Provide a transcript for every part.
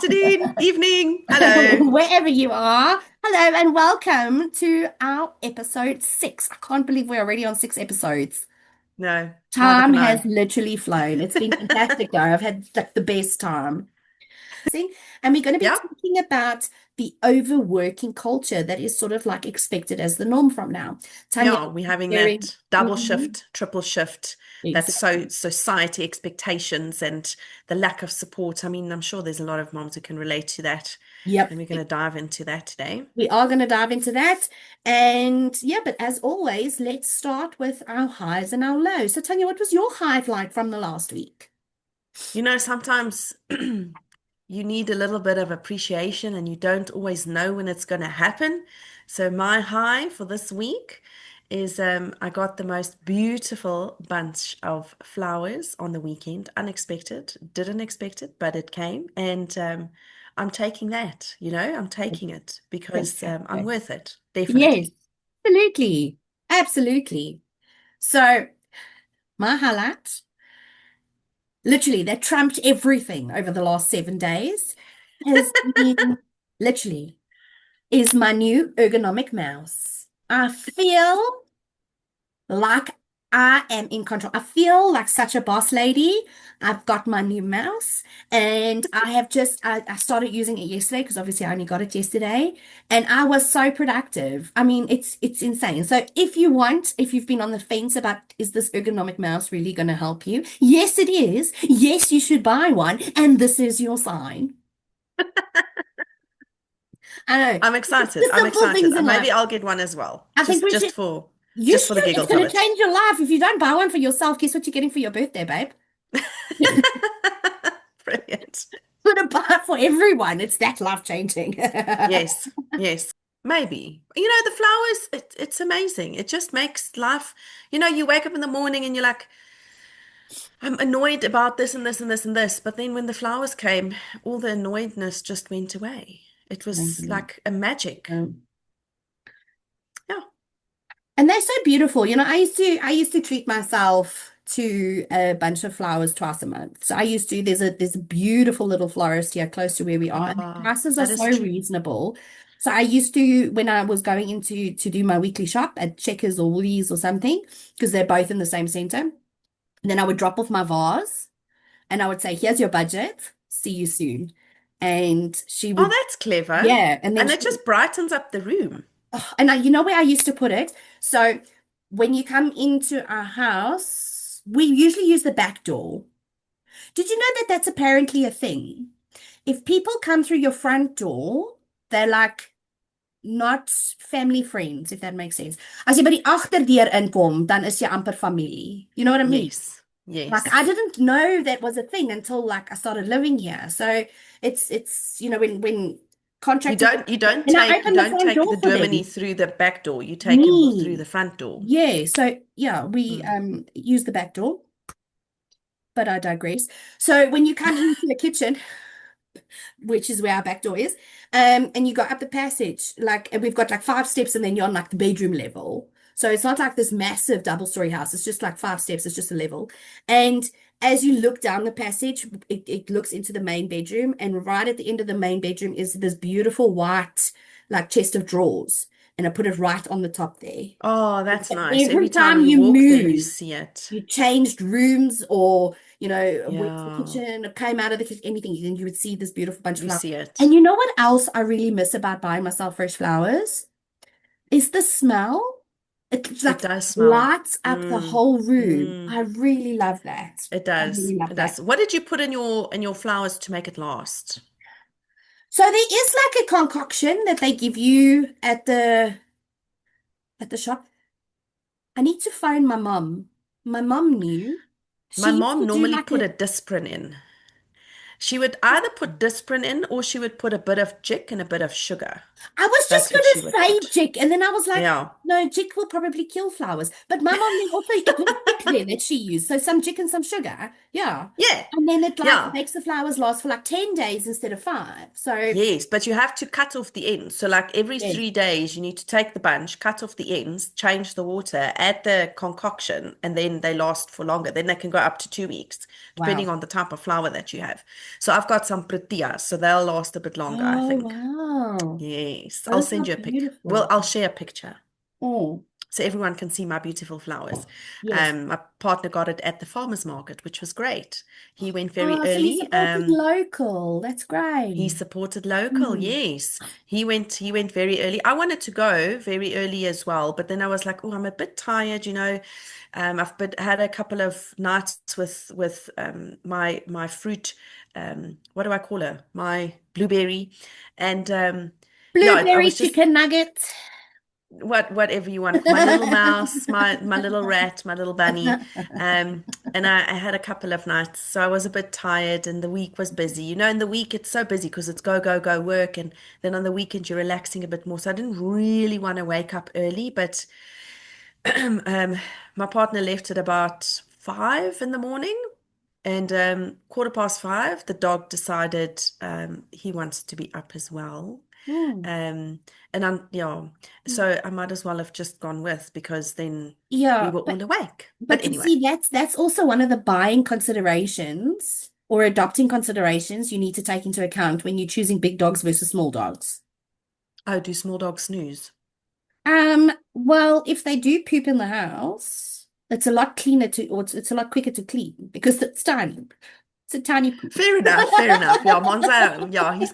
afternoon, evening. Hello. Wherever you are. Hello and welcome to our episode 6. I can't believe we're already on 6 episodes. No, neither Time can has I. literally flown. It's been fantastic though. I've had like the best time. And we're going to be Yeah, talking about the overworking culture that is sort of like expected as the norm from now. Tanya, yeah, we're having very that double Mhm. shift, triple shift, that's Exactly. society expectations and the lack of support. I mean, I'm sure there's a lot of moms who can relate to that, Yep. and we're going to dive into that today. We are going to dive into that. And yeah, but as always, let's start with our highs and our lows. So, Tanya, what was your high like from the last week? Sometimes you need a little bit of appreciation and you don't always know when it's going to happen. So my high for this week is I got the most beautiful bunch of flowers on the weekend. Unexpected. Didn't expect it, but it came. And I'm taking that, I'm taking it because I'm Fantastic. worth it. Definitely. Yes, absolutely. Absolutely. So, my highlight, literally, that trumped everything over the last 7 days, has been literally is my new ergonomic mouse. I feel like I am in control. I feel like such a boss lady. I've got my new mouse and I started using it yesterday because obviously I only got it yesterday and I was so productive. I mean, it's insane. So if you've been on the fence about is this ergonomic mouse really going to help you? Yes, it is. Yes, you should buy one. And this is your sign. I know. I'm It's excited. the I'm simple excited. things in life. Maybe I'll get one as well. I think Just we just should for you just for the should. It's giggles going of to it. change your life. If you don't buy one for yourself, guess what you're getting for your birthday, babe? Brilliant. Put a bar for everyone. It's that life changing. Yes, yes, maybe. The flowers, it's amazing. It just makes life, you wake up in the morning and you're like, I'm annoyed about this and this and this and this. But then when the flowers came, all the annoyedness just went away. It was Amazing. like a magic. Yeah. And they're so beautiful. I used to treat myself to a bunch of flowers twice a month. So there's a beautiful little florist here close to where we are, and the Ah, prices are that so is true. reasonable. So I used to, when I was going into to do my weekly shop at Checkers or Woolies or something, because they're both in the same center, then I would drop off my vase and I would say, "Here's your budget. See you soon." And she Oh, would, that's clever. yeah, and then And she it just brightens up the room. oh, and you know where I used to put it? So when you come into our house, we usually use the back door. Did you know that that's apparently a thing? If people come through your front door, they're like not family friends, if that makes sense. As jy by die agterdeur inkom, dan is jy amper familie. You know what I mean? Yes, Like I yes. didn't know that was a thing until like I started living here. So it's when You contractors don't you don't and I take you open the don't front take door the for Germany them. through the back door. You take them through Me. the front door. Yeah, so yeah, we Mm. use the back door, but I digress. So when you come into the kitchen, which is where our back door is, and you go up the passage, like and we've got like 5 steps, and then you're on like the bedroom level. So it's not like this massive double-story house. It's just like 5 steps. It's just a level. And as you look down the passage, it looks into the main bedroom, and right at the end of the main bedroom is this beautiful white like chest of drawers. And I put it right on the top there. Oh, that's nice. Every Every time time you you walk there, you move, see it. you changed rooms or, went to the Yeah, kitchen or came out of the kitchen, anything, and you would see this beautiful bunch of you flowers. see it. And you know what else I really miss about buying myself fresh flowers? Is the smell. It It like does smell. lights up the Mm, whole room. mm, I really love that. it I does. really love It that. does. What did you put in your flowers to make it last? So there is like a concoction that they give you at the shop. I need to find my mom. My mom knew. My She used mom to do normally like put a a Disprin in. She would either put Disprin in or she would put a bit of Jik and a bit of sugar. I was just That's going what she to would say put. Jick, and then I was like, Yeah. no, Jick will probably kill flowers. But my mom then also, it was Jick then that she used. So some Jick and some sugar. Yeah. Yeah. And then it like Yeah. makes the flowers last for like 10 days instead of 5. So, Yes, but you have to cut off the ends. So, like every yes. 3 days, you need to take the bunch, cut off the ends, change the water, add the concoction, and then they last for longer. Then they can go up to 2 weeks, depending Wow. on the type of flower that you have. So I've got some proteas, so they'll last a bit longer, I Oh, think. wow. Yes, I'll Those are send you a pic. Well, beautiful. I'll share a picture Oh, so everyone can see my beautiful flowers. yes. My partner got it at the farmer's market, which was great. He went very Oh, so you early. supported local. That's He great. supported local, Mm. yes. He went very early. I wanted to go very early as well, but then I was like, oh, I'm a bit tired, you know. Had a couple of nights with my fruit, what do I call her? My blueberry. And yeah, I Blueberry was just chicken nuggets. whatever you want, my little mouse, my little rat, my little bunny. Um, and I had a couple of nights, so I was a bit tired, and the week was busy. You know, in the week it's so busy because it's go, go, go work, and then on the weekend you're relaxing a bit more. So I didn't really want to wake up early, but um, my partner left at about 5 in the morning, and 5:15, the dog decided he wants to be up as well. Mm. Um, and I'm, yeah, so I might as well have just gone with because then we Yeah, were all awake. But but you anyway, see, that's also one of the buying considerations or adopting considerations you need to take into account when you're choosing big dogs versus small dogs. oh, do small dogs snooze? Well, if they do poop in the house, it's a lot cleaner to, or it's a lot quicker to clean because it's tiny. It's a tiny poop. Fair enough, fair enough. Yeah, Monza, yeah, he's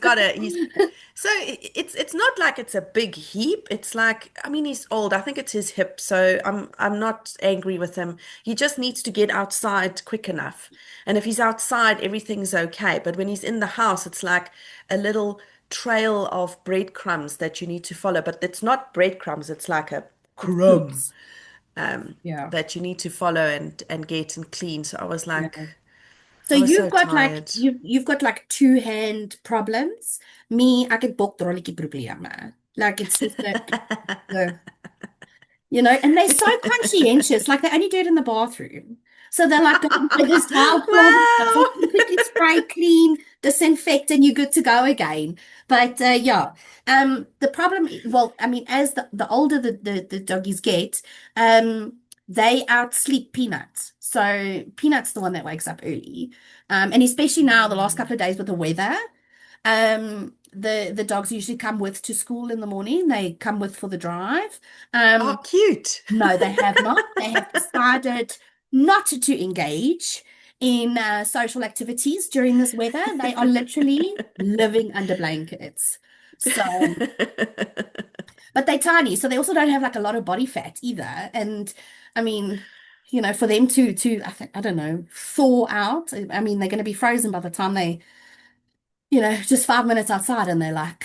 so it's not like it's a big heap. It's like, I mean, he's old. I think it's his hip, so I'm not angry with him. He just needs to get outside quick enough. And if he's outside, everything's okay. But when he's in the house, it's like a little trail of breadcrumbs that you need to follow. But it's not breadcrumbs, it's like a It's crumb poops. Yeah. that you need to follow and get and clean. So Yeah. So I was you've so got like tired. you've got like two hand problems. Me, ek het bokdrolletjie probleme. Like it's just like the and they're so conscientious. Like they only do it in the bathroom. So they're like, there's towel cloth, so Wow. you can quickly spray clean, disinfect, and you're good to go again. But yeah, the problem, well, I mean, as the older the doggies get, they outsleep Peanut. So Peanut's the one that wakes up early. And especially now, the last couple of days with the weather. The dogs usually come with to school in the morning. They come with for the drive. Oh, Um, cute. no, they have not. They have decided not to engage in social activities during this weather. They are literally living under blankets. So, but they're tiny, so they also don't have like a lot of body fat either. And I mean, for them to I don't know, thaw out. I mean, they're going to be frozen by the time they just 5 minutes outside and they're like,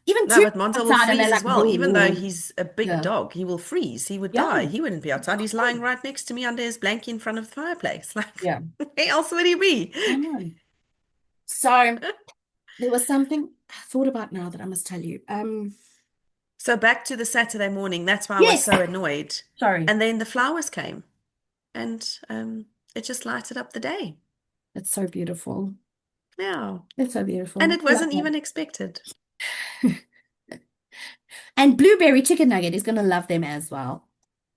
even No, 2 minutes but Monza will outside and they're freeze as like, well. boom, Even though boom. he's a big Yeah. dog, he will freeze. He would die. Yeah. He wouldn't be outside. He's lying right next to me under his blanket in front of the fireplace. Like, Yeah. where else would he be? I know. So there was something I thought about now that I must tell you. So back to the Saturday morning. That's why I was Yes. so annoyed. Sorry. And then the flowers came and it just lighted up the day. It's so beautiful. Yeah. It's so And beautiful. it I love wasn't that. even expected. And blueberry chicken nugget is going to love them as well.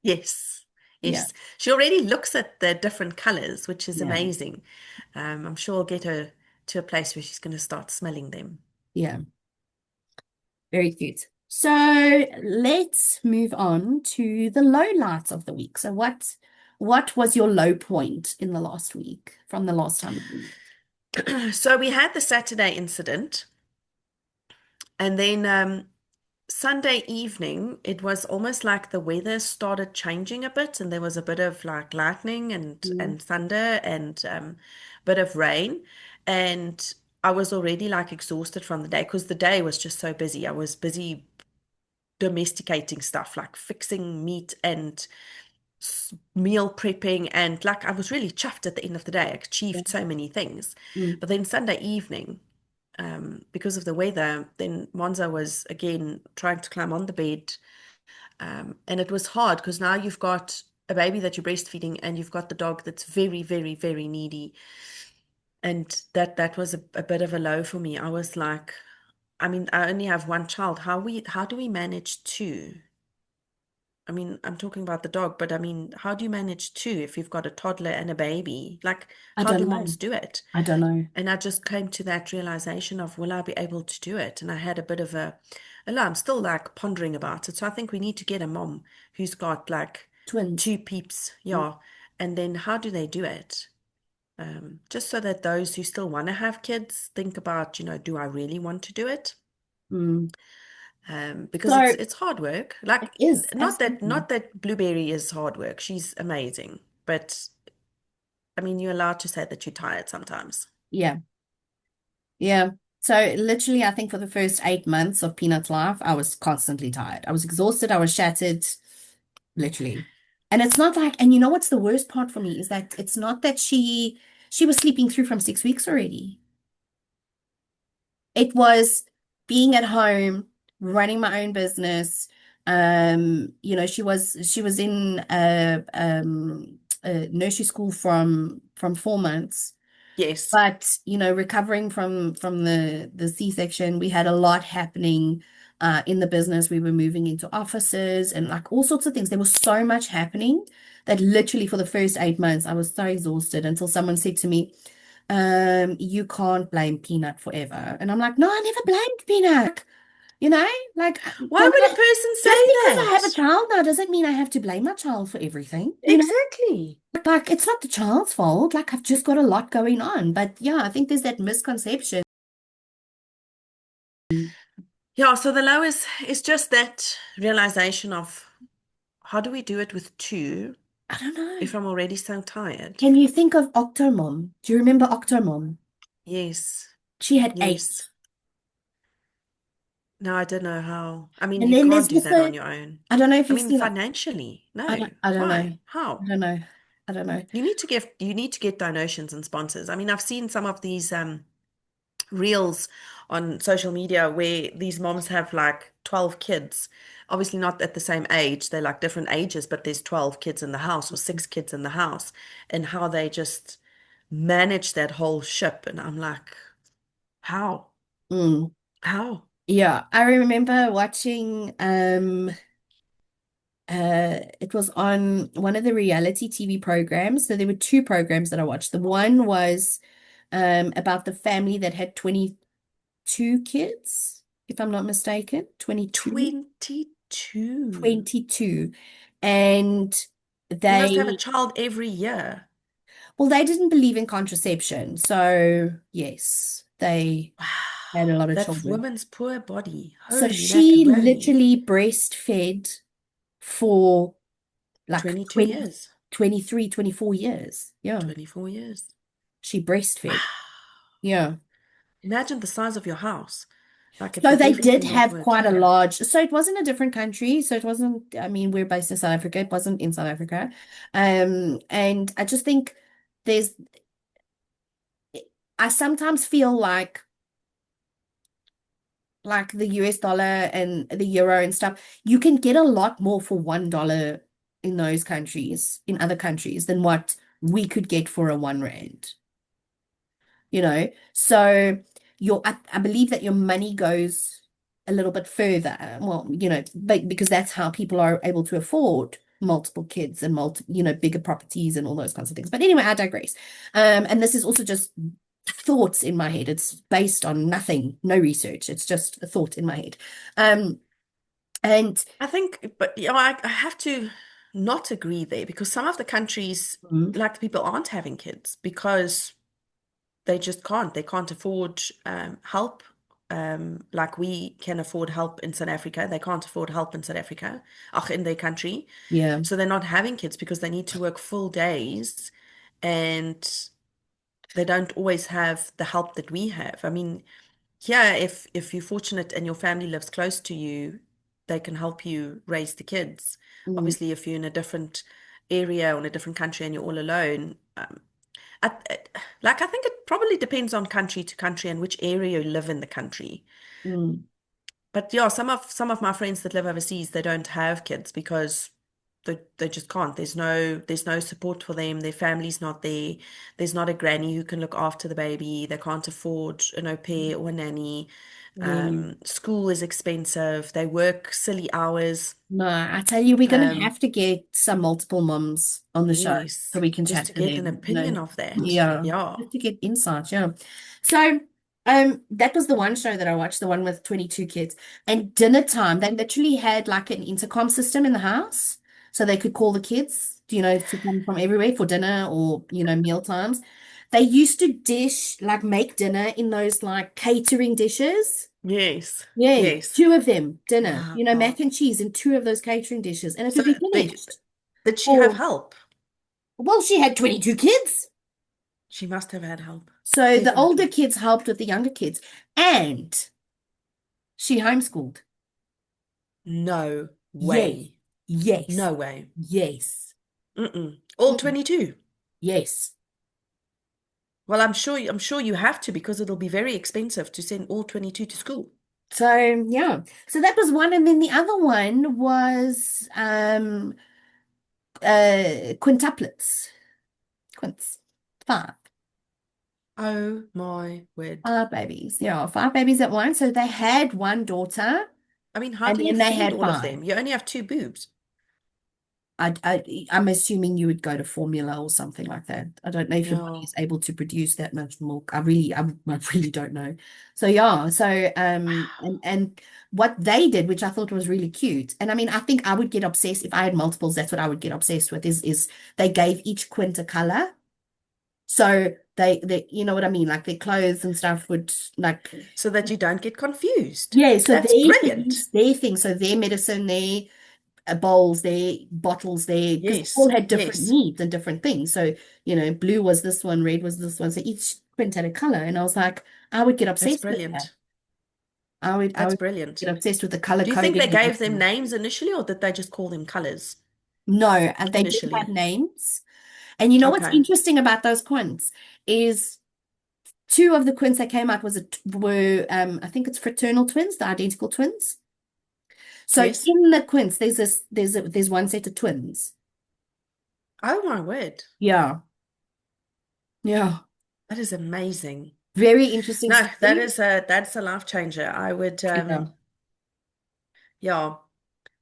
Yes. Yeah. Yes. She already looks at the different colors, which is Yeah. amazing. I'm sure I'll get her to a place where she's going to start smelling them. Yeah. Very cute. So let's move on to the low lights of the week. So what was your low point in the last week from the last time we met? So we had the Saturday incident, and then Sunday evening, it was almost like the weather started changing a bit, and there was a bit of like lightning and Mm, and thunder and bit of rain, and I was already like exhausted from the day because the day was just so busy. I was busy domesticating stuff, like fixing meat and meal prepping, and like I was really chuffed at the end of the day. I yeah. achieved so many things. Mm, But then Sunday evening, because of the weather, then Monza was again trying to climb on the bed. And it was hard because now you've got a baby that you're breastfeeding and you've got the dog that's very, very, very needy. And that was a bit of a low for me. I was like, I mean, I only have one child. How do we manage two? I mean, I'm talking about the dog, but I mean, how do you manage two if you've got a toddler and a baby? Like, I how do don't know. moms do it? I don't know. And I just came to that realization of, will I be able to do it? And I had a bit of I'm still like pondering about it. So I think we need to get a mom who's got like Twins. two peeps, yeah. And then how do they do it? Just so that those who still want to have kids think about, do I really want to do it? Mm. Because it's So it's hard work. Like it is not that absolutely. not that Blueberry is hard work. She's amazing. But I mean, you're allowed to say that you're tired sometimes. Yeah. Yeah. So literally, I think for the first 8 months of Peanut's life, I was constantly tired. I was exhausted. I was shattered, literally. And it's not like, and you know what's the worst part for me is that it's not that she was sleeping through from 6 weeks already. It was being at home, running my own business. She was in a nursery school from 4 months. Yes. But recovering from the C-section, we had a lot happening in the business. We were moving into offices and like all sorts of things. There was so much happening that literally for the first 8 months, I was so exhausted until someone said to me, you can't blame Peanut forever. And I'm like, no, I never blamed Peanut. You know, like Why would a just person say because I have a that? child now doesn't mean I have to blame my child for everything. Exactly. Like it's not the child's fault. Like I've just got a lot going on. But yeah, I think there's that misconception. Yeah, so the low is just that realization of how do we do it with two I don't know. if I'm already so tired? Can you think of Octomom? Do you remember Octomom? Yes. She had Yes. eight. No, I don't know how. I mean, And you then can't there's do that also, on your own. I don't know if I you've mean, seen it. financially, I no. don't, I don't know. Why? I How? don't know. I don't know. You need to get donations and sponsors. I mean, I've seen some of these reels on social media where these moms have like 12 kids. Obviously not at the same age. They're like different ages, but there's 12 kids in the house or six kids in the house and how they just manage that whole ship. And I'm like, how? Mm. How? Yeah, I remember watching it was on one of the reality TV programs. So there were two programs that I watched. The one was about the family that had 22 kids, if I'm not mistaken. 22. 22. And You must have a they, child every year. well, they didn't believe in contraception. So yes, they Wow. had a lot of That children. woman's poor body. So Holy she macaroni. literally breastfed for like 22 years. 23, 24 years. Yeah. 24 years. She breastfed. Wow. Yeah. Imagine the size of your house. Like it So would they did definitely not have work quite a here. large, so it wasn't a different country. So it wasn't, I mean, we're based in South Africa. It wasn't in South Africa. And I just think there's, I sometimes feel like the US dollar and the euro and stuff, you can get a lot more for $1 in those countries, in other countries, than what we could get for a 1 rand. So I believe that your money goes a little bit further. Well, but because that's how people are able to afford multiple kids and bigger properties and all those kinds of things. But anyway, I digress. And this is also just thoughts in my head. It's based on nothing, no research. It's just a thought in my head. Um, and I think, but I have to not agree there because some of the countries, mm, like the people aren't having kids because they just can't. They can't afford help. Like we can afford help in South Africa. They can't afford help in South Africa, in their country. yeah, So they're not having kids because they need to work full days and they don't always have the help that we have. I mean, yeah, if you're fortunate and your family lives close to you, they can help you raise the kids. mm, Obviously, if you're in a different area or in a different country and you're all alone, I think it probably depends on country to country and which area you live in the country. mm, But yeah, some of my friends that live overseas, they don't have kids because they just can't. There's no support for them. Their family's not there. There's not a granny who can look after the baby. They can't afford an au pair or a nanny. Really. School is expensive. They work silly hours. No, I tell you, we're going to Um, have to get some multiple moms on the show so yes, we can just chat to to get an them. opinion of that. Yeah, Yeah. just to get insight. Yeah. So, that was the one show that I watched, the one with 22 kids. And dinner time, they literally had like an intercom system in the house, so they could call the kids, to come from everywhere for dinner or meal times. They used to make dinner in those like catering dishes. Yes. Yeah, Yes. two of them, dinner, mac Wow. and cheese in two of those catering dishes, and it So would be they finished. did she have Or, help? well, she had 22 kids. She must have had help. So the older Definitely. kids helped with the younger kids, and she homeschooled. No Yes, way. yes, No way. yes, Mm-mm. All mm, 22. yes. Well, I'm sure you have to because it'll be very expensive to send all 22 to school. So yeah, so that was one, and then the other one was quintuplets, quints, five. Oh my word. Five babies. Yeah, five babies at once. So they had one daughter I mean, how and do you then they feed had all of five. them? You only have two boobs. I'm assuming you would go to formula or something like that. I don't know if your body Yeah. is able to produce that much milk. I really don't know. So yeah, so and what they did, which I thought was really cute, and I mean, I think I would get obsessed if I had multiples. That's what I would get obsessed with. Is they gave each quint a color, so they you know what I mean, like their clothes and stuff would like. So that you don't get confused. Yeah, so That's brilliant. their things, so their medicine, their bowls, their bottles, their because they all Yes. had different Yes. needs and different things. So, blue was this one, red was this one. So each print had a color. And I was like, I would get That's obsessed with that. brilliant. I That's would get brilliant. obsessed with the color Do you think they coding and gave them everything. names initially or did they just call them colors No, they did have initially? names. And you know what's Okay. interesting about those quints is two of the quints that came out were I think it's fraternal twins, the identical twins. So Yes. in the quints, there's one set of twins. Oh my word. Yeah. Yeah. That is amazing. Very interesting No, story. that's a life changer. I would Yeah. yeah,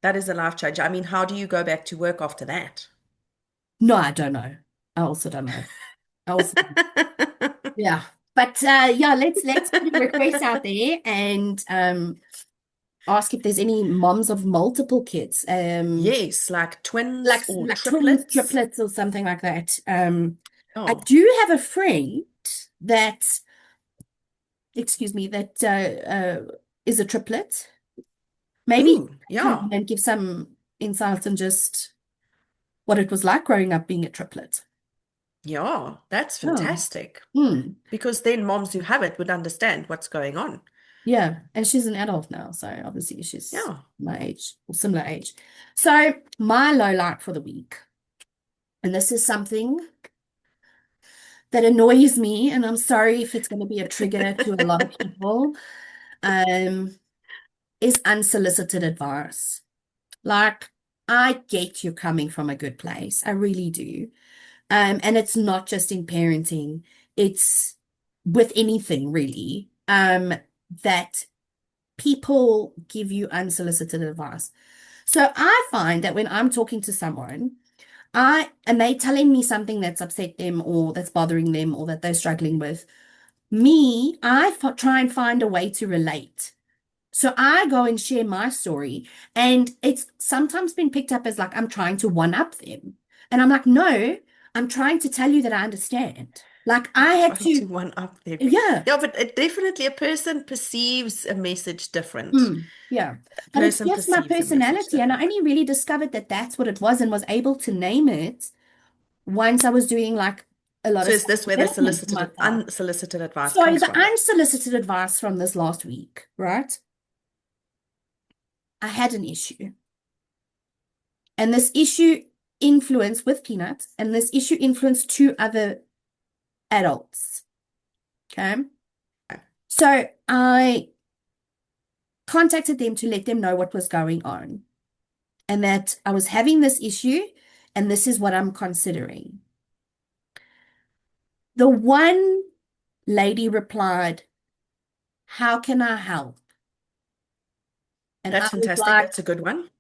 that is a life changer. I mean, how do you go back to work after that? No, I don't know. I also don't know. I also, yeah. But yeah, let's put a request out there and ask if there's any moms of multiple kids. Yes, like twins or Like twins, triplets. triplets, or something like that. I Oh. do have a friend that, excuse me, that is a triplet. Maybe he Ooh, can come yeah. in and give some insights on just what it was like growing up being a triplet. Yeah, that's Oh. fantastic. Hmm. Because then moms who have it would understand what's going on. Yeah, and she's an adult now, so obviously she's Yeah. my age or similar age. So my low light for the week, and this is something that annoys me, and I'm sorry if it's going to be a trigger to a lot of people, um, is unsolicited advice. Like, I get you're coming from a good place. I really do. And it's not just in parenting, it's with anything really. That people give you unsolicited advice. So I find that when I'm talking to someone, and they telling me something that's upset them or that's bothering them or that they're struggling with, try and find a way to relate. So I go and share my story, and it's sometimes been picked up as like I'm trying to one up them. And I'm like, no, I'm trying to tell you that I understand. Like You're I had trying to, to one up them. yeah. Yeah, but it definitely a person perceives a message different. Yeah. A But it's person just my perceives a message personality. And I different. only really discovered that that's what it was and was able to name it once I was doing like a lot So of is this where the self-development for solicited, myself. unsolicited advice So comes the from? unsolicited advice from this last week, right? I had an issue. And this issue influenced with Peanut, and this issue influenced two other adults. Okay. So I contacted them to let them know what was going on. and that I was having this issue, and this is what I'm considering. The one lady replied, "How can I help?" And I That's was fantastic. like, That's a good one.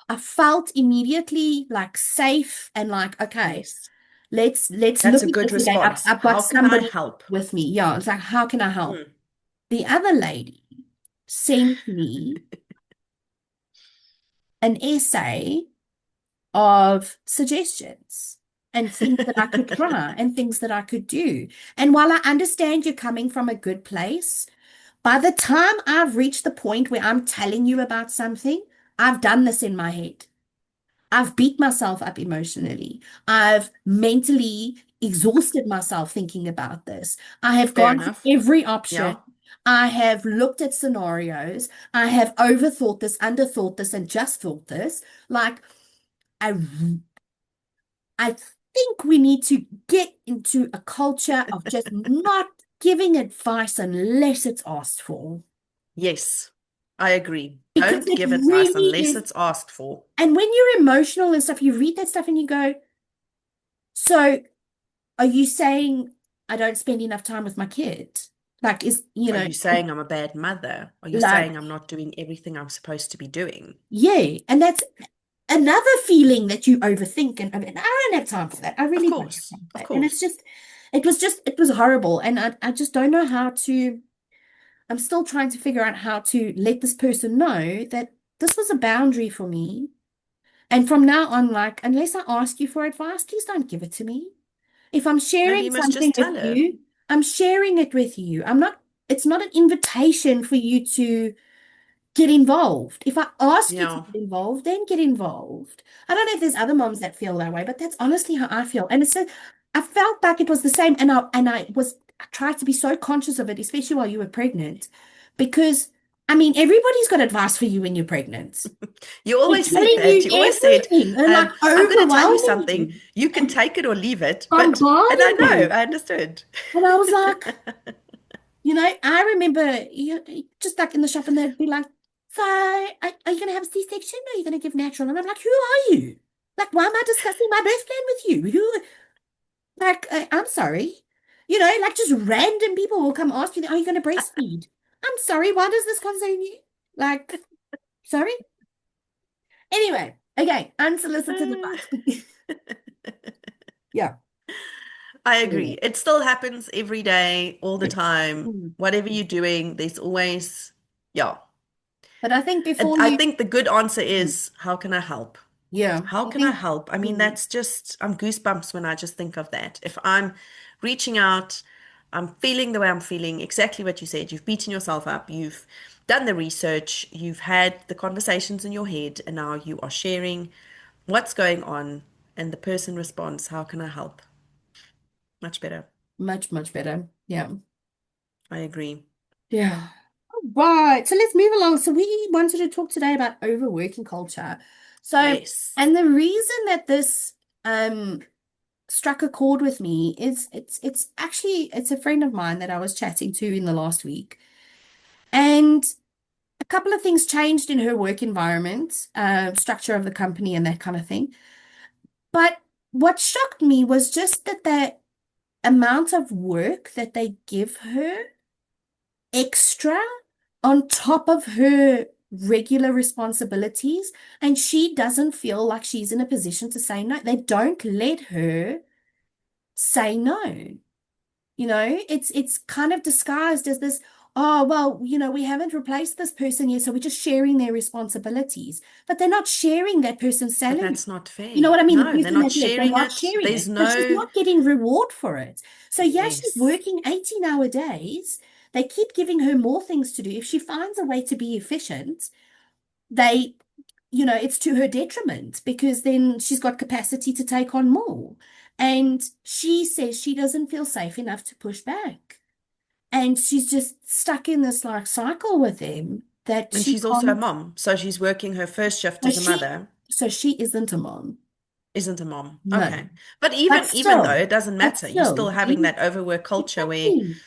I felt immediately like safe and like, okay, Yes. let's That's look a at good this again. response. I've got How can I somebody help? with me. Yeah, it's like, how can I help? Mm. The other lady sent me an essay of suggestions and things that I could try and things that I could do. And while I understand you're coming from a good place, by the time I've reached the point where I'm telling you about something, I've done this in my head. I've beat myself up emotionally. I've mentally exhausted myself thinking about this. I have Fair gone through enough. every option. Yeah. I have looked at scenarios. I have overthought this, underthought this, and just thought this. Like, I, I think we need to get into a culture of just not giving advice unless it's asked for. Yes, I agree. Because Don't it give advice really unless is. it's asked for. And when you're emotional and stuff, you read that stuff and you go, so are you saying I don't spend enough time with my kid? Like, Are you saying I'm a bad mother? Are you like, saying I'm not doing everything I'm supposed to be doing? yeah. And that's another feeling that you overthink. And I don't have time for that. I Of really don't have course, time for of that. And course. it was horrible. And I just don't know how to, I'm still trying to figure out how to let this person know that this was a boundary for me. And from now on, like, unless I ask you for advice, please don't give it to me. If I'm Maybe sharing you must something just with tell her. you, I'm sharing it with you. It's not an invitation for you to get involved. If I ask you to Yeah. get involved, then get involved. I don't know if there's other moms that feel that way, but that's honestly how I feel. And I felt like it was the same, and I tried to be so conscious of it, especially while you were pregnant, because I mean, everybody's got advice for you when you're pregnant. You They're always said telling that. you You always said, everything and like I'm going to tell you overwhelming something. you You can and take it or leave it. And I bombarding know, you. I understood. And I was like, I remember just like in the shop and they'd be like, so are you going to have a C-section or are you going to give natural? And I'm like, who are you? Like, why am I discussing my birth plan with you? Like, I'm sorry. Like just random people will come ask you, are you going to breastfeed? I'm sorry, why does this concern you? Like, sorry? Anyway, okay, unsolicited advice. Yeah. I Yeah. agree. It still happens every day, all the time. Mm. Whatever you're doing, there's always, yeah. But I think And before I you, think the good answer is, how can I help? yeah, How I can I think, help? I mean, mm, that's just, I'm goosebumps when I just think of that. If I'm reaching out, I'm feeling the way I'm feeling, exactly what you said. You've beaten yourself up, you've done the research, you've had the conversations in your head, and now you are sharing what's going on, and the person responds, how can I help? Much better. much, much better. Yeah. I agree. Yeah. Right. So let's move along. So we wanted to talk today about overworking culture. So, Yes. and the reason that this um struck a chord with me is it's actually it's a friend of mine that I was chatting to in the last week. And a couple of things changed in her work environment, structure of the company and that kind of thing. But what shocked me was just that the amount of work that they give her extra on top of her regular responsibilities, and she doesn't feel like she's in a position to say no. They don't let her say no. It's kind of disguised as this, oh, well, we haven't replaced this person yet, so we're just sharing their responsibilities. But they're not sharing that person's But salary. that's not You know fair. what I mean? The No, they're person not that left, they're sharing not it. sharing There's it. So she's no, not getting reward for it. So yeah, she's yes. working 18-hour days. They keep giving her more things to do. If she finds a way to be efficient, they, it's to her detriment because then she's got capacity to take on more. And she says she doesn't feel safe enough to push back. And she's just stuck in this like cycle with them that And she she's also a can't. mom. So she's working her first shift So as a she, mother, so she isn't a mom. isn't a mom. No. Okay. But But even though still, it doesn't but matter, you're still still, having that overwork culture where exactly.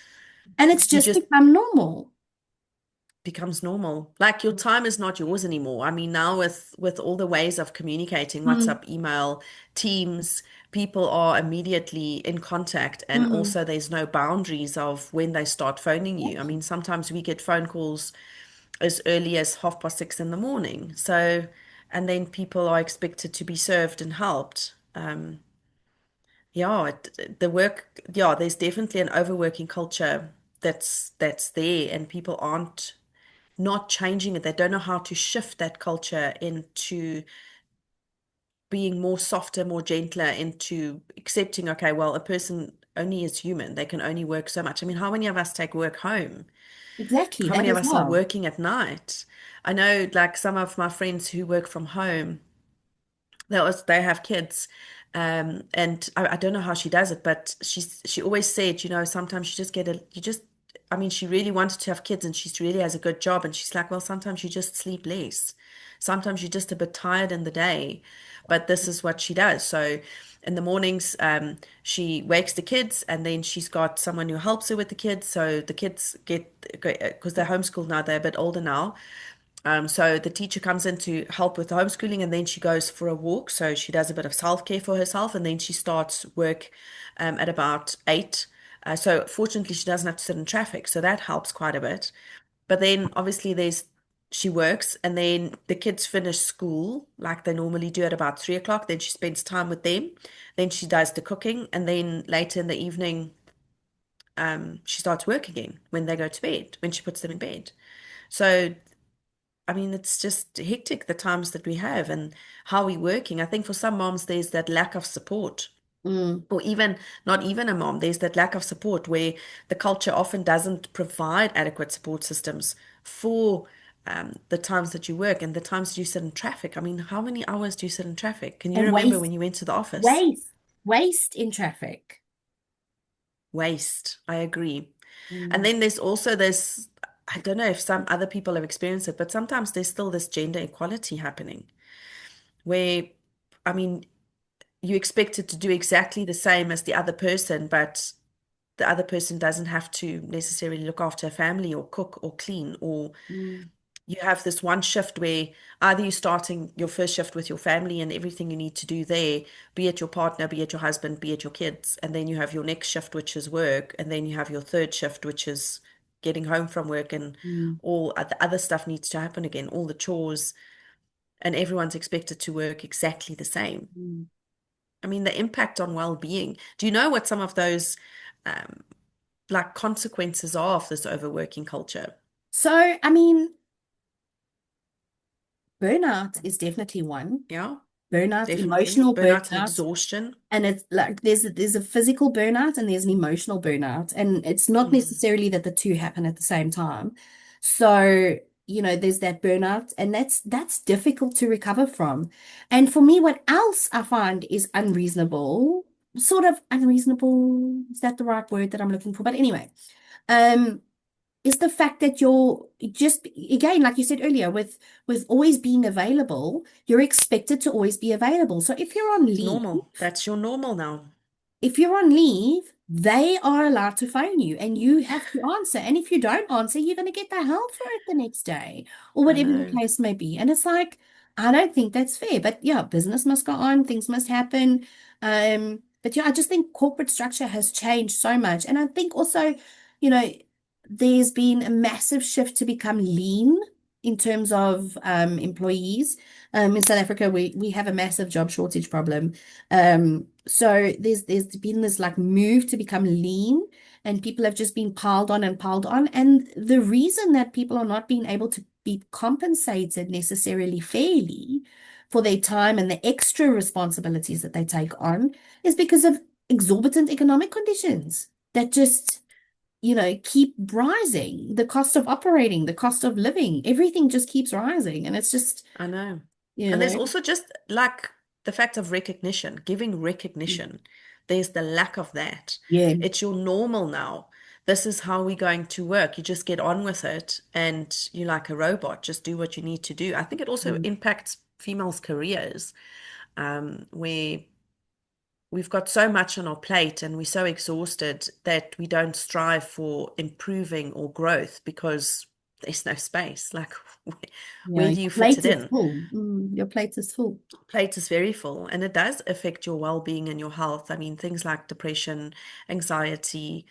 And it's you just just become normal. becomes normal. Like your time is not yours anymore. I mean, now with all the ways of communicating, Mm, WhatsApp, email, Teams, people are immediately in contact, and mm. also there's no boundaries of when they start phoning you. I Exactly. mean, sometimes we get phone calls as early as 6:30 in the morning. So, and then people are expected to be served and helped. Yeah, the work, yeah, there's definitely an overworking culture that's there, and people aren't not changing it. They don't know how to shift that culture into being more softer, more gentler, into accepting, okay, well, a person only is human. They can only work so much. I mean, how many of us take work home? Exactly, How that many of as us are well. working at night? I know, like some of my friends who work from home, they have kids, and I don't know how she does it, but she always said, sometimes you just get a you just I mean, she really wanted to have kids and she really has a good job, and she's like, well, sometimes you just sleep less, sometimes you're just a bit tired in the day, but this is what she does. So in the mornings, she wakes the kids, and then she's got someone who helps her with the kids, so the kids get, because they're homeschooled now, they're a bit older now, so the teacher comes in to help with the homeschooling, and then she goes for a walk. So she does a bit of self-care for herself, and then she starts work at about 8. So fortunately, she doesn't have to sit in traffic, so that helps quite a bit. But then obviously she works, and then the kids finish school like they normally do at about 3 o'clock. Then she spends time with them. Then she does the cooking, and then later in the evening, she starts work again when they go to bed, when she puts them in bed. So I mean, it's just hectic the times that we have and how we're working. I think for some moms, there's that lack of support, Mm, or even not even a mom, there's that lack of support where the culture often doesn't provide adequate support systems for the times that you work and the times that you sit in traffic. I mean, how many hours do you sit in traffic? Can you and remember waste, when you went to the office? waste, waste in traffic. Waste. I agree. And Mm, then there's also this, I don't know if some other people have experienced it, but sometimes there's still this gender equality happening where, I mean, you expect it to do exactly the same as the other person, but the other person doesn't have to necessarily look after a family or cook or clean, or mm, you have this one shift where either you're starting your first shift with your family and everything you need to do there, be it your partner, be it your husband, be it your kids, and then you have your next shift, which is work, and then you have your third shift, which is getting home from work, and mm, all the other stuff needs to happen again, all the chores, and everyone's expected to work exactly the same. mm. I mean, the impact on well-being. Do you know what some of those um, like consequences are of this overworking culture? So, I mean, burnout is definitely one. Yeah, Burnout, definitely. emotional Burnout and burnout. exhaustion. And it's like there's a physical burnout and there's an emotional burnout. And it's not Mm, necessarily that the two happen at the same time. So, there's that burnout and that's difficult to recover from. And for me, what else I find is unreasonable, sort of unreasonable, is that the right word that I'm looking for? But anyway, um, is the fact that you're just again, like you said earlier, with always being available, you're expected to always be available. So if you're on it's leave, normal. That's your normal now. if you're on leave, they are allowed to phone you and you have to answer. And if you don't answer, you're going to get the hell for it the next day or I whatever the know. case may be. And it's like, I don't think that's fair. But yeah, business must go on, things must happen. But yeah, I just think corporate structure has changed so much. And I think also, you know, there's been a massive shift to become lean in terms of employees. In South Africa, we have a massive job shortage problem. So there's been this like move to become lean, and people have just been piled on and piled on. And the reason that people are not being able to be compensated necessarily fairly for their time and the extra responsibilities that they take on is because of exorbitant economic conditions that just, keep rising. The cost of operating, the cost of living, everything just keeps rising. And it's just, I know. you And there's know, also just like the fact of recognition, giving recognition. There's the lack of that. yeah. It's your normal now. This is how we're going to work. You just get on with it and you're like a robot. Just do what you need to do. I think it also impacts females' careers, where we've got so much on our plate and we're so exhausted that we don't strive for improving or growth because there's no space. Like, where, Yeah, where your do you fit plate it is in? full. Your plate is full. Plate is very full, and it does affect your well-being and your health. I mean, things like depression, anxiety,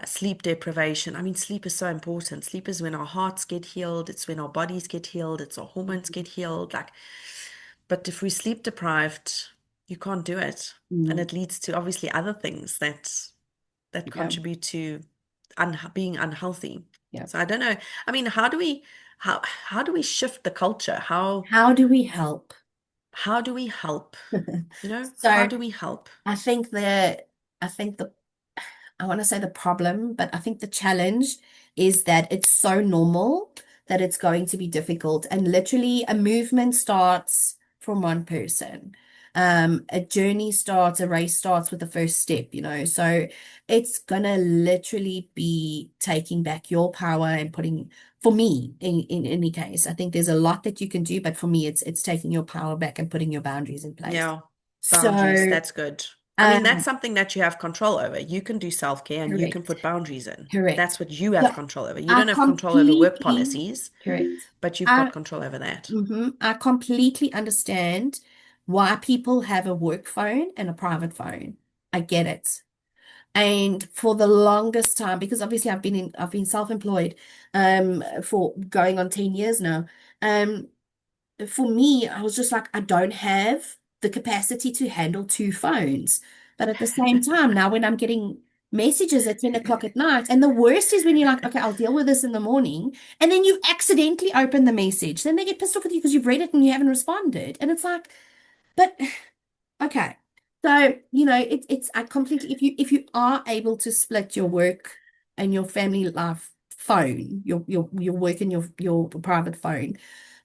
sleep deprivation. I mean, sleep is so important. Sleep is when our hearts get healed, it's when our bodies get healed, it's our hormones get healed. Like, but if we're sleep deprived, you can't do it. And Mm, it leads to obviously other things that yeah, contribute to being unhealthy. yeah. So I don't know. I mean, how do we shift the culture? How do we help? How do we help? How So do we help? I think I think the I want to say the problem, but I think the challenge is that it's so normal that it's going to be difficult. And literally, a movement starts from one person. A journey starts, a race starts with the first step, you know. So it's gonna literally be taking back your power and putting, for me, in any case, I think there's a lot that you can do, but for me, it's taking your power back and putting your boundaries in place. Yeah, boundaries. So, That's good. I mean, that's um, something that you have control over. You can do self-care and you can correct. put boundaries in. That's Correct. what you So have control over. You I don't have control over work completely, policies, correct. but you've got I control over that. I completely understand why people have a work phone and a private phone. I get it. And for the longest time, because obviously I've been self-employed for going on 10 years now. Um for me, I was just like, I don't have the capacity to handle two phones. But at the same time, now when I'm getting messages at 10 o'clock at night, and the worst is when you're like, okay, I'll deal with this in the morning, and then you accidentally open the message. Then they get pissed off with you because you've read it and you haven't responded. And it's like, but okay. So, it's I completely if you are able to split your work and your family life phone, your work and your private phone,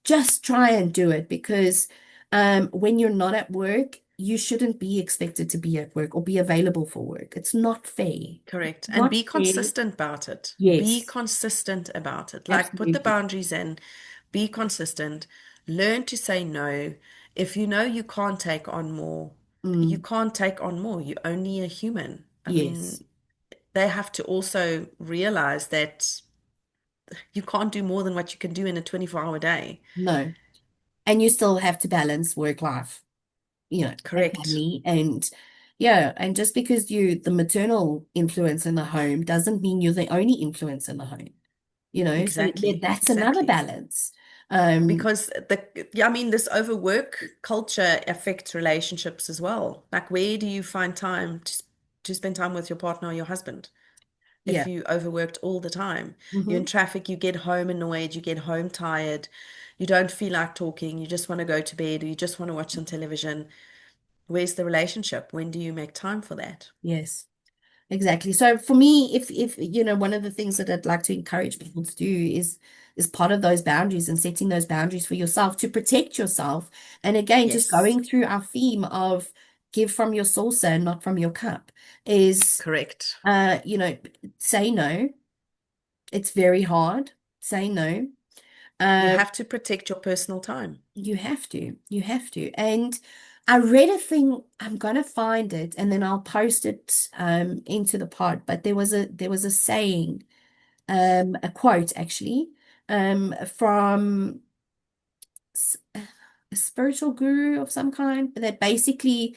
just try and do it because when you're not at work, you shouldn't be expected to be at work or be available for work. It's not fair. Correct. And Not be fair. consistent about it. Be Yes, consistent about it. Like put the absolutely. boundaries in, be consistent, learn to say no. If you know you can't take on more, you Mm, can't take on more. You're only a human. I yes. mean, they have to also realize that you can't do more than what you can do in a 24-hour day. No. And you still have to balance work life, and Correct. family. And yeah, and just because you the maternal influence in the home doesn't mean you're the only influence in the home, so Exactly. that's another Exactly. balance. Um, Because yeah, I mean, this overwork culture affects relationships as well. Like, where do you find time to spend time with your partner or your husband? If yeah. you overworked all the time, you're in Hmm. traffic, you get home annoyed, you get home tired, you don't feel like talking, you just want to go to bed, or you just want to watch some television. Where's the relationship? When do you make time for that? Yes. Exactly. So for me, if one of the things that I'd like to encourage people to do is part of those boundaries and setting those boundaries for yourself to protect yourself. And again, just Yes, going through our theme of give from your saucer and not from your cup is correct. uh, you know, say no. It's very hard. Say no. You Um, have to protect your personal time. you have to. You have to. And I read a thing, I'm gonna find it and then I'll post it into the pod. But there was a saying, a quote actually, from a spiritual guru of some kind that basically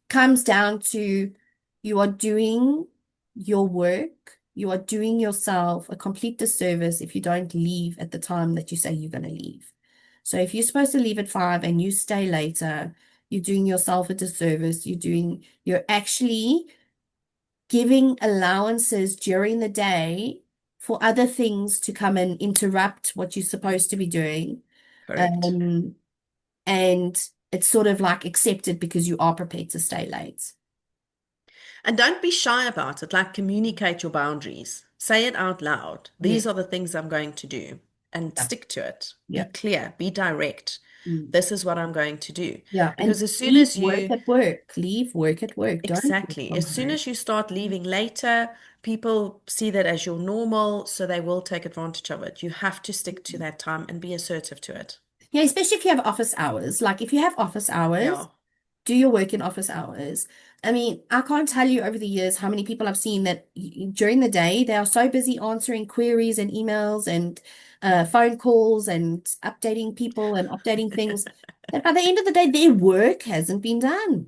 comes down to you are doing your work, you are doing yourself a complete disservice if you don't leave at the time that you say you're going to leave. So if you're supposed to leave at 5 and you stay later, you're doing yourself a disservice. You're actually giving allowances during the day for other things to come and interrupt what you're supposed to be doing. Correct. Um, and it's sort of like accepted because you are prepared to stay late. And don't be shy about it. Like, communicate your boundaries. Say it out loud. Yeah. These are the things I'm going to do. and Yeah. stick to it. Be Yeah. clear, be direct. Mm. This is what I'm going to do. Yeah. Because And as soon leave as work you, at work. Leave work at work. Don't work exactly, from as soon home. as you start leaving later, people see that as your normal, so they will take advantage of it. You have to stick to that time and be assertive to it. Yeah, especially if you have office hours. Like if you have office hours, Yeah. do your work in office hours. I mean, I can't tell you over the years how many people I've seen that during the day they are so busy answering queries and emails and phone calls and updating people and updating things that by the end of the day their work hasn't been done.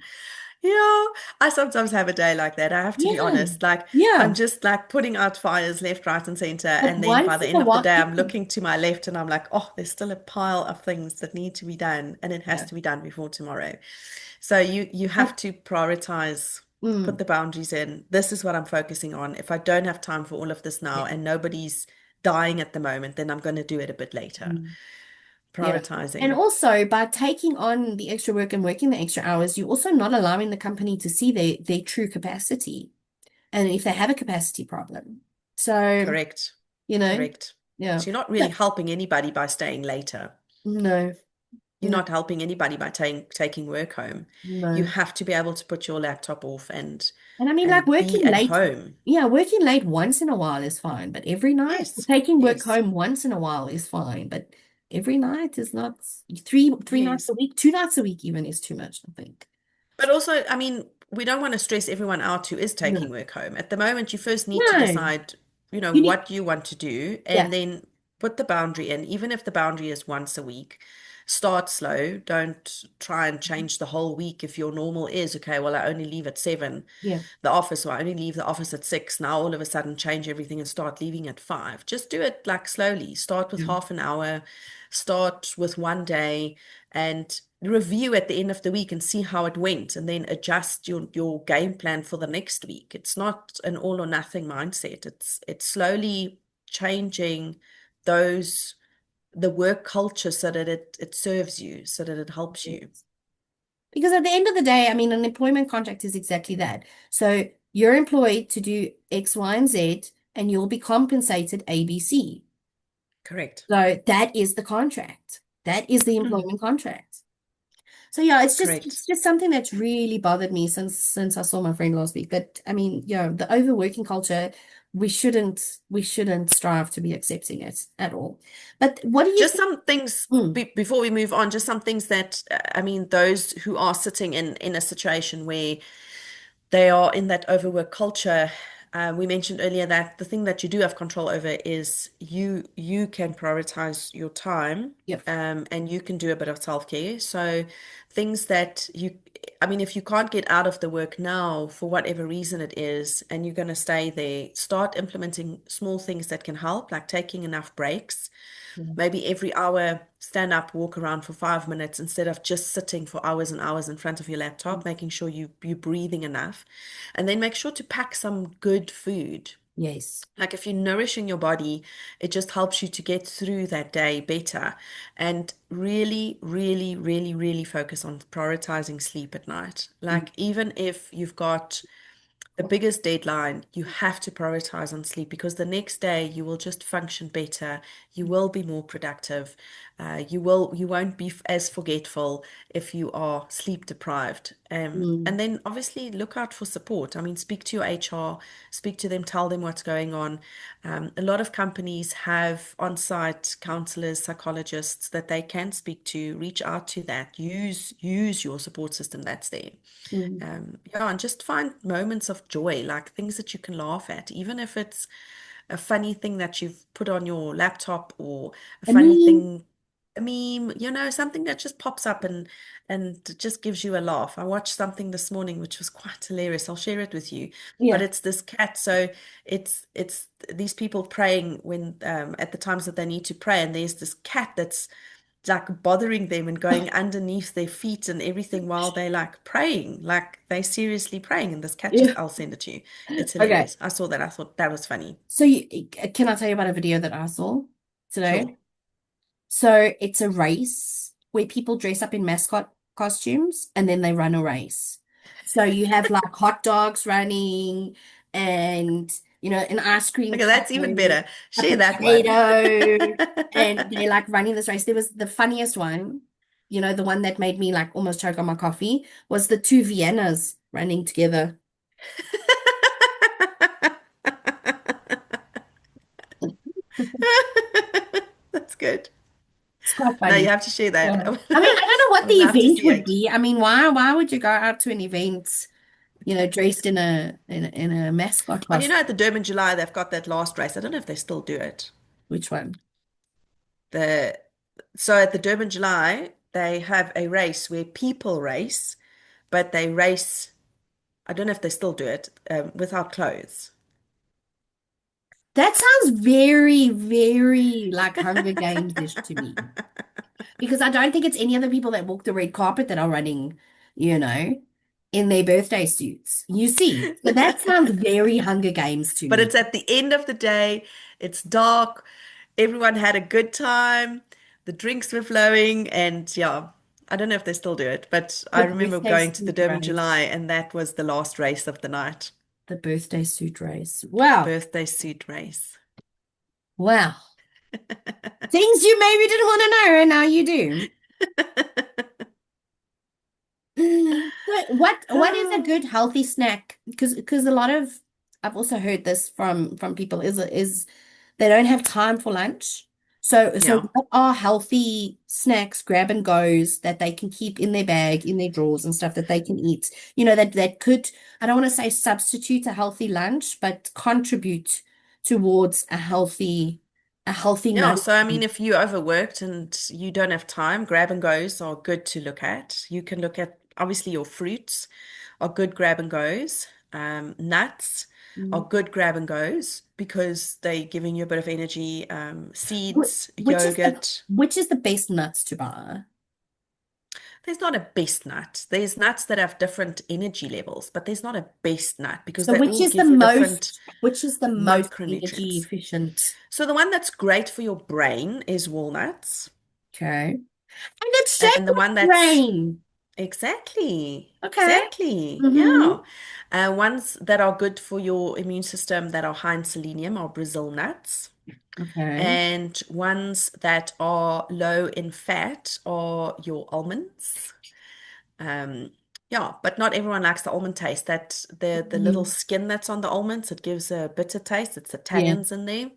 Yeah, I sometimes have a day like that. I have to be Yeah, honest. Like, I'm yeah. just like putting out fires left, right, and center. But And then by once the in end a of the while, day, yeah, I'm looking to my left and I'm like, oh, there's still a pile of things that need to be done. And it has yeah. to be done before tomorrow. So you have But, to prioritize, put mm, the boundaries in. This is what I'm focusing on. If I don't have time for all of this now yeah, and nobody's dying at the moment, then I'm going to do it a bit later. mm, yeah. And Prioritizing. also by taking on the extra work and working the extra hours, you're also not allowing the company to see their true capacity and if they have a capacity problem. So, Correct. you know, Correct. yeah. So you're not really But helping anybody by staying later. no, You're no, not helping anybody by taking work home. You no. have to be able to put your laptop off And I mean, like and be working at late, home. yeah, working late once in a while is fine, but every night, Yes, taking work yes, home once in a while is fine, but every night is not three nights yes. a week, 2 nights a week even is too much, I think. But also, I mean, we don't want to stress everyone out who is No, taking work home. At the moment, you first need to no, decide, you need, what you want to do yeah, and then put the boundary in. Even if the boundary is once a week, start slow. Don't try and change the whole week if your normal is, okay, well, I only leave at 7, yeah, the office, or I only leave the office at 6. Now all of a sudden change everything and start leaving at 5. Just do it like slowly. Start with yeah, half an hour, start with one day and review at the end of the week and see how it went and then adjust your game plan for the next week. It's not an all or nothing mindset. It's slowly changing those the work culture so that it serves you, so that it helps yeah. you. Because at the end of the day, I mean, an employment contract is exactly that. So you're employed to do X, Y, and Z, and you'll be compensated ABC. Correct. So that is the contract. That is the employment contract. So yeah, Correct. it's just something that's really bothered me since I saw my friend last week. But I mean, yeah, the overworking culture, we shouldn't strive to be accepting it at all. But what do you Just think? some things Mm, before we move on, just some things that I mean, those who are sitting in a situation where they are in that overwork culture. We mentioned earlier that the thing that you do have control over is you can prioritize your time, yep. and you can do a bit of self-care. So things that I mean, if you can't get out of the work now for whatever reason it is, and you're going to stay there, start implementing small things that can help, like taking enough breaks. Yeah. Maybe every hour, stand up, walk around for 5 minutes instead of just sitting for hours and hours in front of your laptop, making sure you're breathing enough. And then make sure to pack some good food. Yes. Like if you're nourishing your body, it just helps you to get through that day better. And really, really, really, really focus on prioritizing sleep at night. Mm, Like even if you've got the biggest deadline, you have to prioritize on sleep because the next day you will just function better. You will be more productive. You won't be as forgetful if you are sleep deprived. mm, And then obviously look out for support. I mean, speak to your HR, speak to them, tell them what's going on. A lot of companies have on-site counselors, psychologists that they can speak to. Reach out to that. Use your support system that's there. mm. Yeah, and just find moments of joy, like things that you can laugh at, even if it's a funny thing that you've put on your laptop or a I funny mean, thing, a meme, something that just pops up and just gives you a laugh. I watched something this morning which was quite hilarious. I'll share it with you. But yeah. it's this cat, so it's these people praying when at the times that they need to pray, and there's this cat that's like bothering them and going underneath their feet and everything while they're like praying, like they seriously praying. And this cat just, Yeah. I'll send it to you. It's Okay. hilarious. I saw that. I thought that was funny. So can I tell you about a video that I saw Sure. today? So it's a race where people dress up in mascot costumes and then they run a race. So you have like hot dogs running and an ice cream Okay, that's even cone, better. a Share that one. potato, and they're like running this race. There was the funniest one, the one that made me like almost choke on my coffee was the two Viennas running together. That's good. It's quite No, you funny. have to share Yeah. that. I mean, I don't know I what the would love to event see would it. be. I mean, why would you go out to an event, dressed in a mascot Well, you costume? know, at the Durban July, they've got that last race. I don't know if they still do it. Which one? The So at the Durban July, they have a race where people race, but they race, I don't know if they still do it, without clothes. That sounds very, very like Hunger Games-ish to me. Because I don't think it's any other people that walk the red carpet that are running, you know, in their birthday suits. You see, so that sounds very Hunger Games to But me. it's at the end of the day, it's dark, everyone had a good time, the drinks were flowing, and yeah, I don't know if they still do it, but I The remember birthday going to the suit Durban July, race. and that was the last race of the night, The birthday suit race. the Wow. birthday suit race. Wow. Things you maybe didn't want to know, and now you do. So what is a Ah, good healthy snack? Because a lot of I've also heard this from people is they don't have time for lunch. So yeah. what are healthy snacks, grab and goes that they can keep in their bag, in their drawers and stuff that they can eat? That could, I don't want to say substitute a healthy lunch, but contribute towards a healthy Yeah, so I nourishment. mean, if you overworked and you don't have time, grab and goes are good to look at. You can look at obviously your fruits are good grab and goes. Nuts are Mm. good grab and goes because they're giving you a bit of energy. Wh- Seeds, Which is the yogurt. which is the best nuts to buy? There's not a best nut. There's nuts that have different energy levels, but there's not a best nut because So they which all is the give you different most energy micronutrients. efficient? So the one that's great for your brain is walnuts, Okay. And it's shaped and the one like that's rain. exactly, Okay. exactly. Mm-hmm. Yeah. Ones that are good for your immune system that are high in selenium are Brazil nuts. Okay. And ones that are low in fat are your almonds. Um, yeah, but not everyone likes the almond taste. That the little Mm. skin that's on the almonds, it gives a bitter taste. It's the Yeah. tannins in there.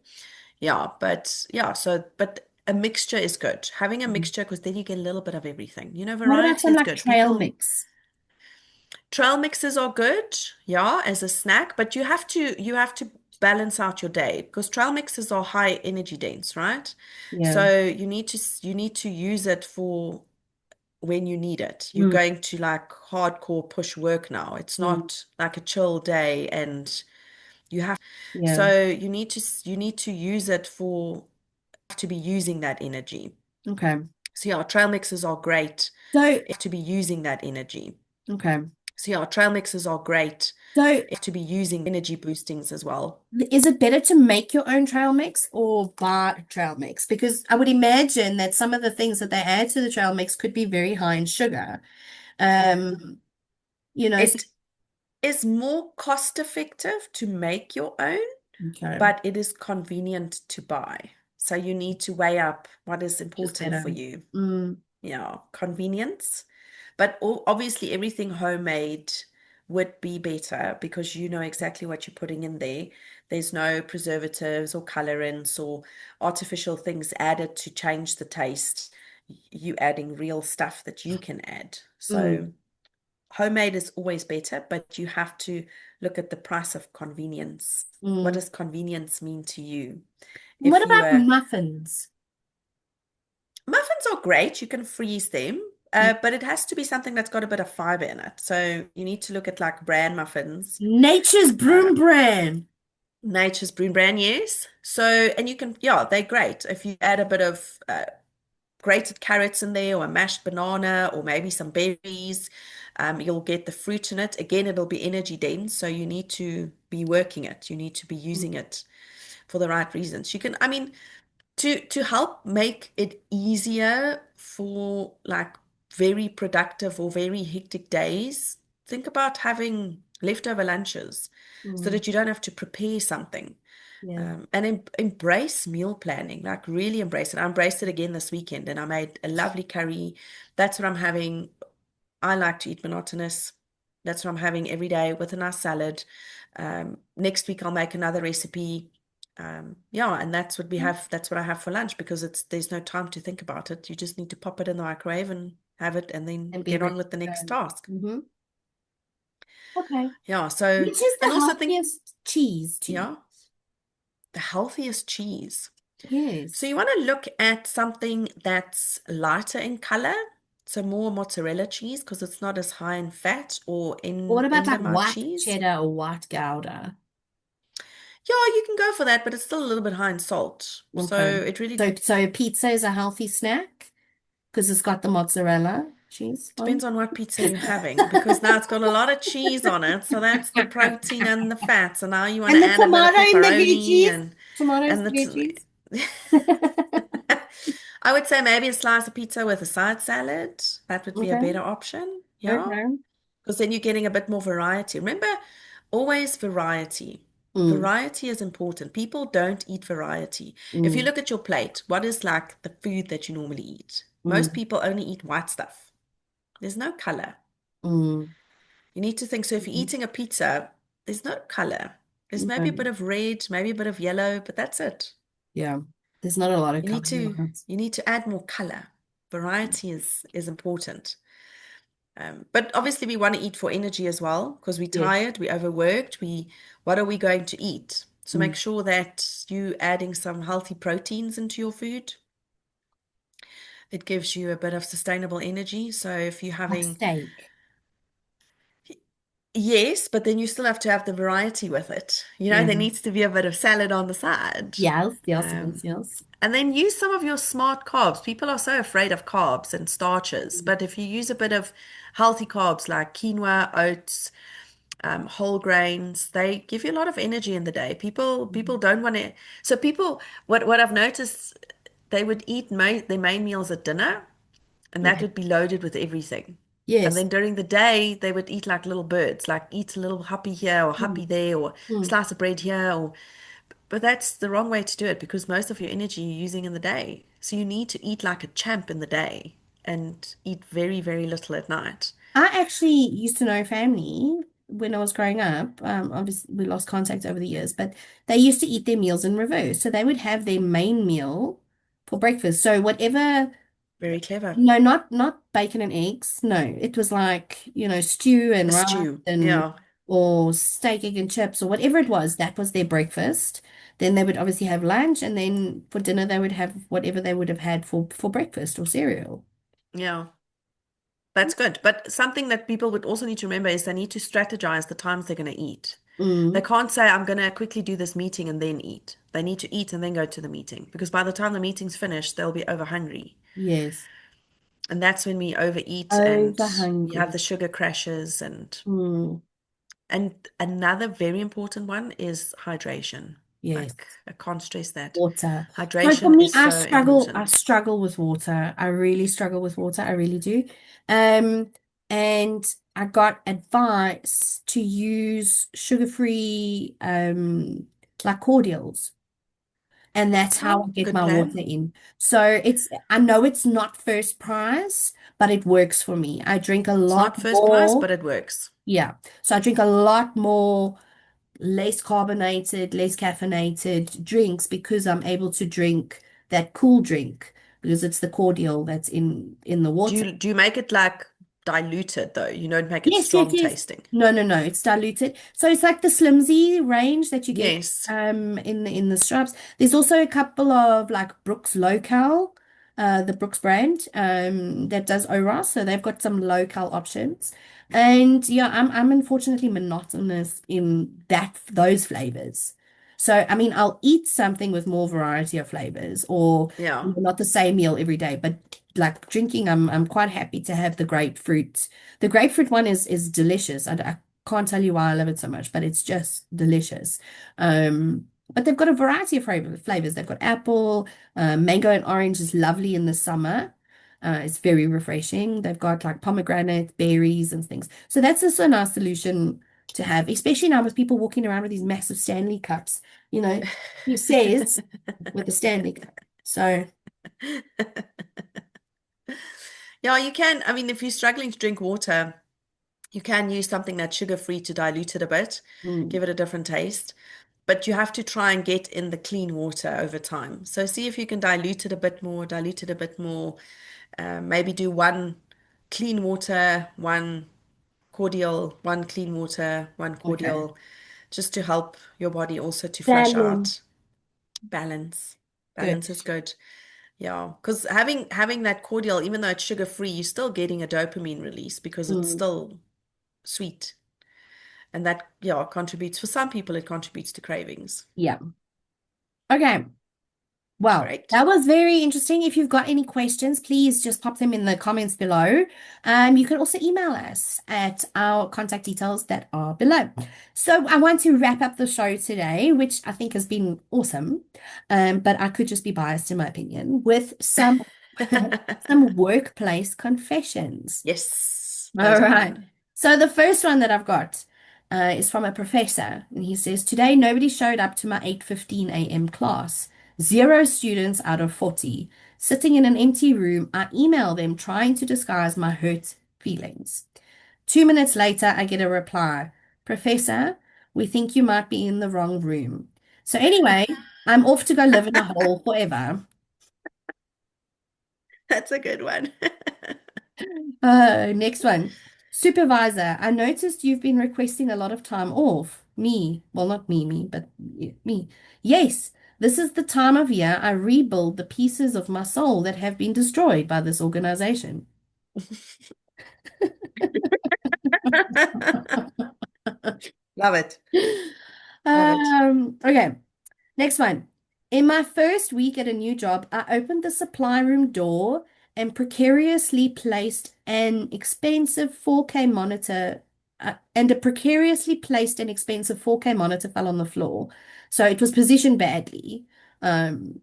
Yeah, but yeah, so but a mixture is good. Having a Mm. mixture because then you get a little bit of everything. You know, What about variety some is like good. trail People mix? Trail mixes are good, yeah, as a snack, but you have to balance out your day because trail mixes are high energy dense, right? Yeah. So you need to use it for when you need it. You're Mm. going to like hardcore push work now. It's Mm. not like a chill day and you have Yeah. so you need to use it for to be using that energy. Okay. So yeah, trail mixes are great So if to be using that energy. okay. So yeah, trail mixes are great So if to be using energy boostings as well. is it better to make your own trail mix or buy trail mix? Because I would imagine that some of the things that they add to the trail mix could be very high in sugar. Um, so It is more cost effective to make your own, okay, but it is convenient to buy. So you need to weigh up what is just important for better. you. Mm, Yeah, convenience. But obviously, everything homemade would be better because you know exactly what you're putting in there. There's no preservatives or colorants or artificial things added to change the taste. You adding real stuff that you can add. mm, So homemade is always better, but you have to look at the price of convenience. What mm. does convenience mean to you? What If you about are muffins? Muffins are great, you can freeze them, Mm. but it has to be something that's got a bit of fiber in it. So you need to look at like bran muffins, Nature's uh, Broom Bran. Nature's Brown Bran, yes. So, and you can, yeah, they're great. If you add a bit of grated carrots in there or a mashed banana or maybe some berries, you'll get the fruit in it. Again, it'll be energy dense, so you need to be working it. You need to be Mm, using it for the right reasons. You can, I mean, to help make it easier for like very productive or very hectic days, think about having leftover lunches so Mm, that you don't have to prepare something. yeah. And embrace meal planning, like really embrace it. I embraced it again this weekend and I made a lovely curry. That's what I'm having. I like to eat monotonous. That's what I'm having every day with a nice salad. Next week I'll make another recipe. Yeah, and that's what we have. That's what I have for lunch because there's no time to think about it. You just need to pop it in the microwave and have it and then And be get on ready with the to next go. task. Hmm. Okay. Yeah, so Which is and the also think, healthiest cheese to eat? yeah, the healthiest cheese. So Yes. you want to look at something that's lighter in color, so more mozzarella cheese because it's not as high in fat or What in about like Endomite white cheese. cheddar or white Gouda? Yeah, you can go for that, but it's still a little bit high in salt. So Okay. it really So pizza is a healthy snack because it's got the mozzarella cheese depends on. on what pizza you're having because now it's got a lot of cheese on it. So that's the protein and the fat. So now you want And to the add a bit of tomato and the blue pepperoni cheese. Tomato and and the blue the cheese. I would say maybe a slice of pizza with a side salad. That would be a Okay. better option. Yeah. Okay. Because then you're getting a bit more variety. Remember, always variety. Mm, Variety is important. People don't eat variety. If you mm, look at your plate, what is like the food that you normally eat? Most mm, people only eat white stuff. There's no color. mm, You need to think, so if you're mm. eating a pizza, there's no color. There's maybe a Okay. bit of red, maybe a bit of yellow, but that's it. Yeah. There's not a lot of You need to carbohydrates. you need to add more color. Variety is important. But obviously we want to eat for energy as well because we're Yes. tired, we overworked, what are we going to eat? So Mm. make sure that you adding some healthy proteins into your food. It gives you a bit of sustainable energy. So if you're Like having, steak. yes, but then you still have to have the variety with it. Yeah. There needs to be a bit of salad on the side. Yes, yes, yes, Um, yes. and then use some of your smart carbs. People are so afraid of carbs and starches, but if you use a bit of healthy carbs like quinoa, oats, whole grains, they give you a lot of energy in the day. People Mm. don't want to. So people, what I've noticed, they would eat their main meals at dinner, and that Yeah. would be loaded with everything. And Yes. then during the day, they would eat like little birds, like eat a little happy here or Mm. happy there, or Mm. slice of bread here, or but that's the wrong way to do it because most of your energy you're using in the day. So you need to eat like a champ in the day and eat very, very little at night. I actually used to know a family when I was growing up. Obviously, we lost contact over the years, but they used to eat their meals in reverse. So they would have their main meal for breakfast. So whatever, Very clever. no, not bacon and eggs. No, it was like, stew A and rice stew. and Yeah. or steak, egg and chips or whatever it was. That was their breakfast. Then they would obviously have lunch, and then for dinner they would have whatever they would have had for breakfast or cereal. Yeah. That's good. But something that people would also need to remember is they need to strategize the times they're going to eat. They Mm, can't say, I'm going to quickly do this meeting and then eat. They need to eat and then go to the meeting because by the time the meeting's finished, they'll be over hungry. yes. And that's when we overeat and Over you have hungry. the sugar crashes Mm, and another very important one is hydration. yes. Like I can't stress that. Water. So for Hydration me, is so I important. struggle with water. I really struggle with water. I really do. Um, and I got advice to use sugar-free like cordials. And that's how Oh, I get good my water plan. in. So I know it's not first prize, but it works for me. I drink a It's lot not first prize, more. but it works. Yeah. So I drink a lot more less carbonated, less caffeinated drinks because I'm able to drink that cool drink because it's the cordial that's in the Do water. you make it like diluted though? You don't make it Yes, yes, strong yes. tasting. No, no, no. It's diluted. So it's like the Slimsy range that you get Yes. in the shops. There's also a couple of like Brooks Local, the Brooks brand, that does ORAS. So they've got some local options. And yeah, I'm unfortunately monotonous in those flavors. So I mean I'll eat something with more variety of flavors or Yeah. not the same meal every day, but like drinking, I'm quite happy to have the grapefruit. The grapefruit one is delicious. I can't tell you why I love it so much, but it's just delicious. But they've got a variety of flavors. They've got apple, mango and orange is lovely in the summer. It's very refreshing. They've got like pomegranate, berries, and things. So that's also a nice solution to have, especially now with people walking around with these massive Stanley cups. You know, who says with the Stanley cup? So, Yeah, you can. I mean, if you're struggling to drink water, you can use something that's sugar-free to dilute it a bit, mm, give it a different taste. But you have to try and get in the clean water over time. So see if you can dilute it a bit more, dilute it a bit more. Maybe do one clean water, one cordial, one clean water, one okay. cordial, just to help your body also to flush Balance. out. Balance. Good. Balance is good. Yeah, because having that cordial, even though it's sugar free, you're still getting a dopamine release because it's Mm, still sweet. And that, yeah, contributes, for some people, it contributes to cravings. yeah. Okay. Well, Great. that was very interesting. If you've got any questions, please just pop them in the comments below. You can also email us at our contact details that are below. So I want to wrap up the show today, which I think has been awesome. But I could just be biased in my opinion with some some workplace confessions. Yes, All those are right. fun. So the first one that I've got is from a professor, and he says, "Today nobody showed up to my 8:15 a.m. class. Zero students out of 40. Sitting in an empty room, I email them trying to disguise my hurt feelings. 2 minutes later, I get a reply, Professor, we think you might be in the wrong room. So anyway, I'm off to go live in a hole forever." That's a good one. Next one. Supervisor, I noticed you've been requesting a lot of time off. Me. Well, not me, but me. Yes, this is the time of year I rebuild the pieces of my soul that have been destroyed by this organization. Love it. Love it. Okay. Next one. In my first week at a new job, I opened the supply room door and precariously placed an expensive 4K monitor, and a precariously placed and expensive 4K monitor fell on the floor. So it was positioned badly. Um,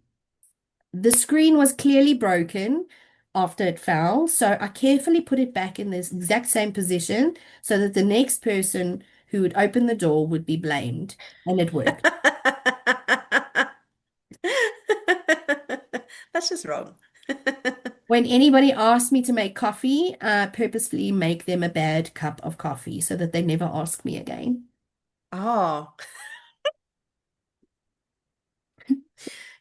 the screen was clearly broken after it fell, so I carefully put it back in this exact same position so that the next person who would open the door would be blamed, and it worked. That's just wrong. When anybody asks me to make coffee, I purposefully make them a bad cup of coffee so that they never ask me again. Oh,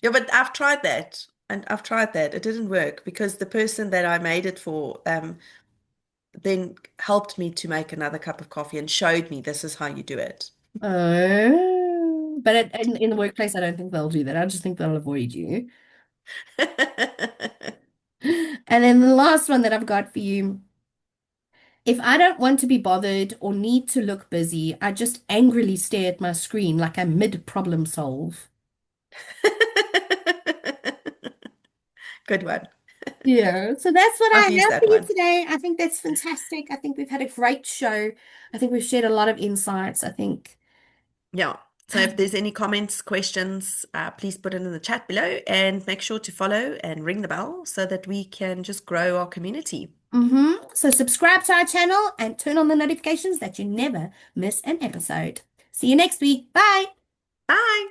yeah, but I've tried that. And I've tried that. It didn't work because the person that I made it for then helped me to make another cup of coffee and showed me this is how you do it. Oh, but in the workplace, I don't think they'll do that. I just think they'll avoid you. And then the last one that I've got for you. If I don't want to be bothered or need to look busy, I just angrily stare at my screen like I'm mid-problem solve. Good one. Yeah, so that's what I I've used have for that you one. today. I think that's fantastic. I think we've had a great show. I think we've shared a lot of insights. I think, Yeah. So if there's any comments, questions, please put it in the chat below and make sure to follow and ring the bell so that we can just grow our community. So subscribe to our channel and turn on the notifications that you never miss an episode. See you next week. Bye. Bye.